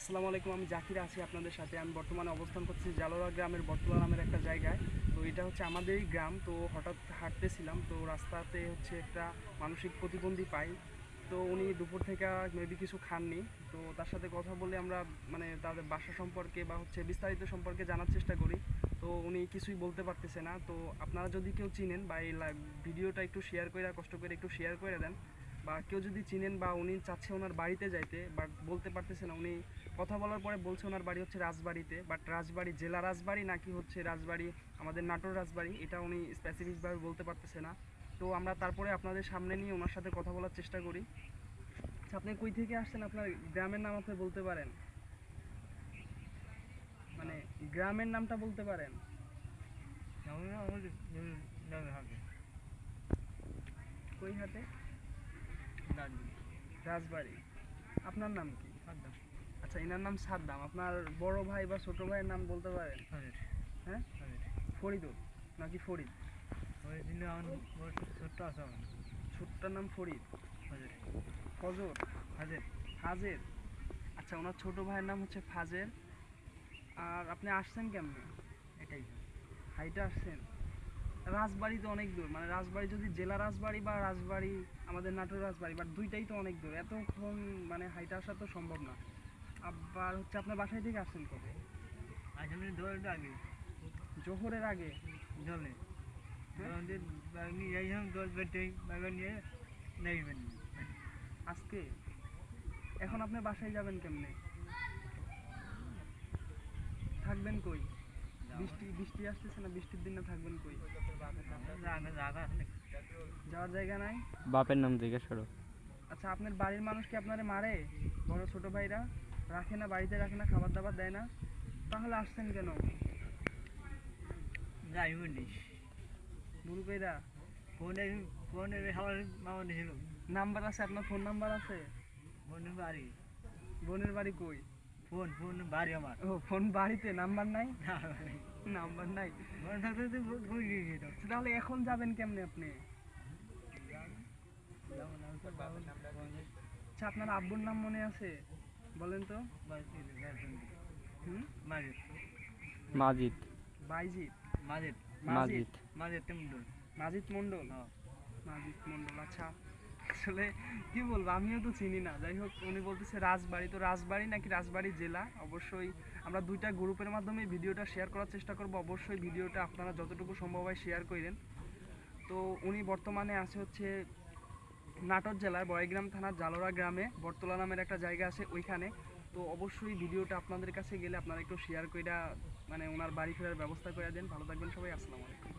আসসালামু আলাইকুম, আমি জাকির আছি আপনাদের সাথে। আমি বর্তমানে অবস্থান করছি জালোরা গ্রামের বটতলা নামের একটা জায়গায়। তো এটা হচ্ছে আমাদেরই গ্রাম। তো হঠাৎ হাঁটতেছিলাম, তো রাস্তাতে হচ্ছে একটা মানসিক প্রতিবন্ধী পাই। তো উনি দুপুর থেকে মেবি কিছু খাননি। তো তার সাথে কথা বলে আমরা মানে তাদের বাসা সম্পর্কে বা হচ্ছে বিস্তারিত সম্পর্কে জানার চেষ্টা করি। তো উনি কিছুই বলতে পারতেছে না। তো আপনারা যদি কেউ চিনেন বা এই ভিডিওটা একটু শেয়ার করে, কষ্ট করে একটু শেয়ার করে দেন, বা কেউ যদি চিনেন বা উনি চাচ্ছে ওনার বাড়িতে যাইতে বাট বলতে পারতেছে না। উনি কথা বলার পরে বলছে ওনার বাড়ি হচ্ছে রাজবাড়িতে, বাট রাজবাড়ি জেলা রাজবাড়ি নাকি হচ্ছে রাজবাড়ি আমাদের নাটোর রাজবাড়ি এটা উনি স্পেসিফিকভাবে বলতে পারতেছে না। তো আমরা তারপরে আপনাদের সামনে নিয়ে ওনার সাথে কথা বলার চেষ্টা করি। আচ্ছা, আপনি কই থেকে আসছেন? আপনার গ্রামের নাম আপনি বলতে পারেন? মানে গ্রামের নামটা বলতে পারেন? কই হাটে? রাজবাড়ি। আপনার নাম কি? আচ্ছা, এনার নাম সাদ্দাম। আপনার বড় ভাই বা ছোট ভাইয়ের নাম বলতে পারেন? হ্যাঁ, ফরিদুল নাকি ফরিদ? ছোট্টার নাম ফরিদ। ফজর? হাজের। আচ্ছা, ওনার ছোট ভাইয়ের নাম হচ্ছে ফাজের। আর আপনি আসছেন কেমনে? হাইটা আসছেন? রাজবাড়ি তো অনেক দূর, মানে রাজবাড়ি যদি জেলা রাজবাড়ি বা রাজবাড়ি আমাদের নাটোর রাজবাড়ি, বাট দুইটাই তো অনেক দূর। এতক্ষণ মানে হাইটা আসা তো সম্ভব না। আবার হচ্ছে আপনার বাসায় থেকে আসছেন কবে? জোহরের আগে? আজকে? এখন আপনি বাসায় যাবেন কেমনে? থাকবেন কই? বৃষ্টি বৃষ্টি আসতেছে না, বৃষ্টির দিনে থাকবেন কই? যাওয়ার জায়গা নাই? বাপের নাম জিজ্ঞেস করো। আচ্ছা, আপনার বাড়ির মানুষ কি আপনারে মারে? বড় ছোট ভাইরা রাখে না, বাড়িতে রাখে না, খাবার দাবার দেয় না? তাহলে আসছেন কেন ভুল কইরা? নাম্বার আছে আপনার? ফোন নাম্বার আছে? বোনের বাড়ি কই? ও, ফোন বাড়িতে, নাম্বার নাই? নাম্বার নাই? তাহলে এখন যাবেন কেমনে আপনি? আচ্ছা, আপনার আব্বুর নাম মনে আছে? বলেন তো। হুম? মাজিদ। বাইজিৎ? মাজিদ? মাজিদ। মাজিদ মন্ডল? মাজিদ মন্ডল, আচ্ছা। আসলে কি বলবো, আমিও তো চিনি না। যাই হোক, উনি বলতেছে রাজবাড়ি। তো রাজবাড়ি নাকি রাজবাড়ি জেলা, অবশ্যই আমরা দুইটা গ্রুপের মাধ্যমে ভিডিওটা শেয়ার করার চেষ্টা করব। অবশ্যই ভিডিওটা আপনারা যতটুকু সম্ভব হয় শেয়ার করেন। তো উনি বর্তমানে আছে হচ্ছে নাটোর জেলার বড়াইগ্রাম থানার জালোরা গ্রামে, বটতলা নামের একটা জায়গা আছে ওইখানে। তো অবশ্যই ভিডিওটা আপনাদের কাছে গেলে আপনারা একটু শেয়ার কইরা মানে ওনার বাড়ি ফেরার ব্যবস্থা করে দেন। ভালো থাকবেন সবাই, আসসালামু আলাইকুম।